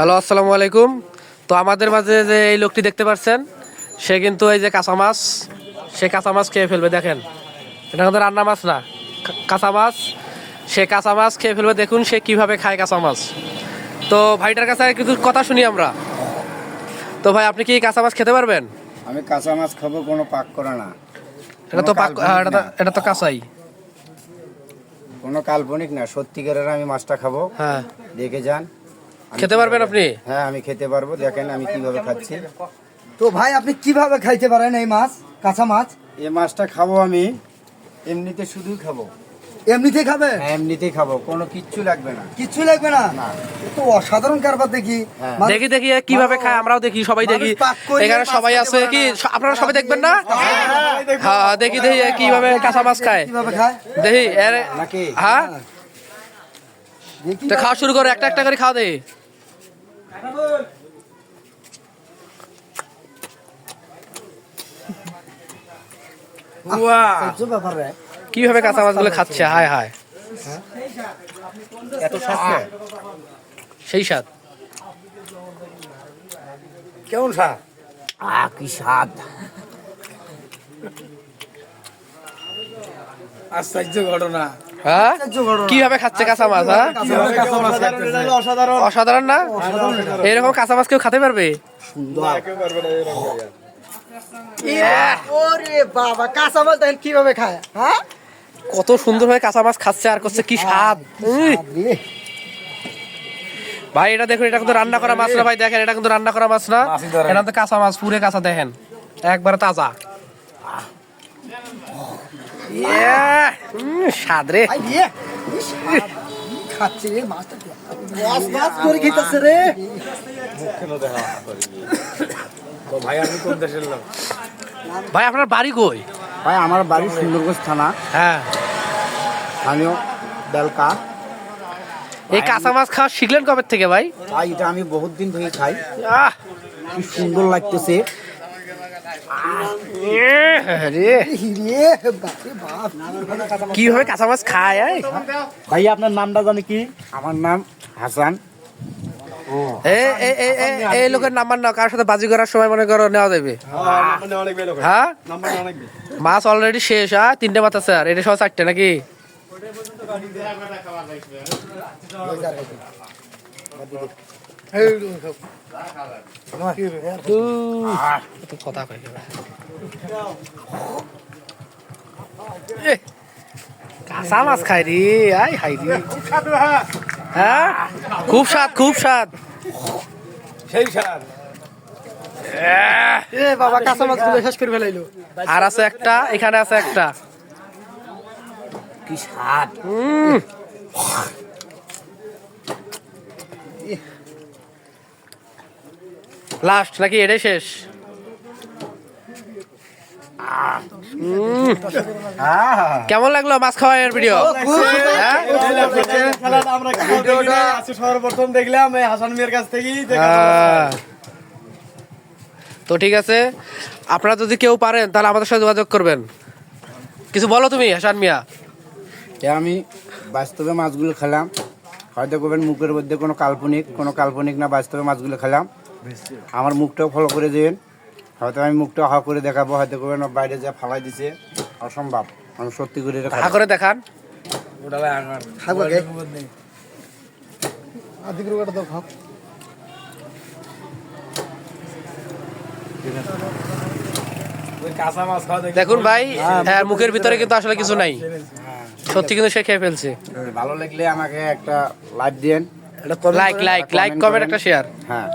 Hello, আসসালামু আলাইকুম। তো আমাদের মাঝে যে এই লোকটি দেখতে পাচ্ছেন, সে কিন্তু এই যে কাঁচা মাছ, সে কাঁচা মাছ খেয়ে ফেলবে। দেখেন, এটা কিন্তু রান্না মাছ না, কাঁচা মাছ। সে কাঁচা মাছ খেয়ে ফেলবে। দেখুন সে কিভাবে খায় কাঁচা মাছ। তো ভাইটার কাছে কিছু কথা শুনি আমরা। তো ভাই, আপনি কি কাঁচা মাছ খেতে পারবেন? আমি কাঁচা মাছ খাবো, কোনো পাক করা না। এটা তো এটা তো কাঁচাই। কোনো কাল্পনিক না, সত্যিকারের আমি মাছটা খাবো। হ্যাঁ, দেখে যান। খেতে পারবেন আপনি? হ্যাঁ, আমি খেতে পারবো। দেখেন আমি কিভাবে খাচ্ছি। তো ভাই আপনি কিভাবে খাইতে পারেন এই মাছ, কাঁচা মাছ? এই মাছটা খাবো আমি এমনিতে, শুধুই খাবো। এমনিতেই খাবে? হ্যাঁ, এমনিতেই খাবো, কোনো কিচ্ছু লাগবে না। কিচ্ছু লাগবে না? না। এ তো অসাধারণ কারবার দেখি। হ্যাঁ। মানুষ- দেখি দেখি কিভাবে খায়, আমরাও দেখি, সবাই দেখি। মানুষ পাক করে এখানে মাছ সবাই খেতে আছে পারে কি? না। আপনারা সবাই দেখবেন না? হ্যাঁ, দেখি দেখি কিভাবে কাঁচা মাছ খায়। কিভাবে খায় দেখি এর নাকি? হ্যাঁ, দেখি। তো খাওয়া শুরু করো, একটা একটা করে খাওয়া দে। সহ্য ব্যাপার রে। কিভাবে কাঁচা মাছগুলো খাচ্ছে, হায় হায়, এত সস্তা? সেই স্বাদ। কেমন স্বাদ? কি স্বাদ! আশ্চর্য ঘটনা। হ্যাঁ, সহ্য করো না। কিভাবে খাচ্ছে কাঁচা মাছ? হ্যাঁ, কিভাবে কাঁচা মাছ খাইতেছে? অসাধারণ। অসাধারণ না? এরকম কাঁচা মাছ কেউ খেতে পারবে? ওরে বাবা, কাঁচা মাছ দেখেন কিভাবে খায়। হ্যাঁ, কত সুন্দর ভাবে কাঁচা মাছ খাচ্ছে আর করছে কি স্বাদ। রে। ভাই এটা দেখুন, এটা কিন্তু রান্না করা মাছ না ভাই। দেখেন, এটা কিন্তু রান্না করা মাছ না, এটা তো কাঁচা মাছ, পুরে কাঁচা। দেখেন, একবারে তাজা। স্বাদ রে। ভাই রে, কি স্বাদ। খাচ্ছে রে মাছটা। মাছ মাছ করে খেতেছে রে। ভাই আমি কোন দেশের লোক? ভাই আপনার বাড়ি কই? ভাই, আমার বাড়ি সুন্দরগঞ্জ থানা, হ্যাঁ, স্থানীয় বেলকা। এই কাঁচা মাছ খাওয়া শিখলেন কবে থেকে ভাই? ভাই, এটা আমি বহুত দিন থেকে খাই। আহ, কি সুন্দর লাগতেছে। রে, রে বাপরে বাপ। কিভাবে কাঁচা মাছ খায়? ভাই, আপনার নামটা জানি কি? আমার নাম হাসান। এই লোকের নাম্বার নাও, কারোর সাথে বাজি করার সময় মনে করো নেওয়া যাবে। অনেক ভালো। হ্যাঁ, নাম্বার অনেক। মাছ অলরেডি শেষ। হ্যাঁ, 3টে মাছ আছে, আর এটা সহ 4টে নাকি? তো কথা কই এবার। এ, কাঁচা মাছ খাই রে, আই হাই রে। হ্যাঁ, খুব স্বাদ, খুব স্বাদ। সেই স্বাদ। এ বাবা, কাঁচা মাছ গুলো শেষ করে ফেলাইলো। আর আছে একটা, এখানে আছে একটা। কি স্বাদ! লাস্ট নাকি এটাই শেষ? কেমন লাগলো মাছ খাওয়ার ভিডিও? হ্যাঁ? আমরা ভিডিওটা আজকে সর্বপ্রথম দেখলাম এই হাসান মিয়ার কাছ থেকেই দেখা। তো ঠিক আছে, আপনারা যদি কেউ পারেন তাহলে আমাদের সাথে যোগাযোগ করবেন। কিছু বলো তুমি, হাসান মিয়া। আমি বাস্তবে মাছগুলো খেলাম, হয়তো করবেন মুখের মধ্যে কোনো কাল্পনিক না, বাস্তবে মাছগুলো খেলাম। আমার মুখটাও ফলো করে দেবেন, হয়তো আমি মুখটা হা করে দেখাবো, হয়তো করবেন বাইরে যা ফালাই দিছে অসম্ভব। আমি সত্যি করে এটা হা খাবো। করে দেখান। ওটা ভাই আগার। খাবো গে। আদিক রুগাটা দাও, খাও। ওই কাঁচা মাছ খাওয়া দেখি। দেখুন ভাই, হ্যাঁ, মুখের ভিতরে কিন্তু আসলে কিছু নাই, সত্যি কিন্তু সে খেয়ে ফেলছে। ভালো লাগলে আমাকে একটা লাইক দিন। লাইক লাইক লাইক, কমেন্ট, একটা শেয়ার। হ্যাঁ।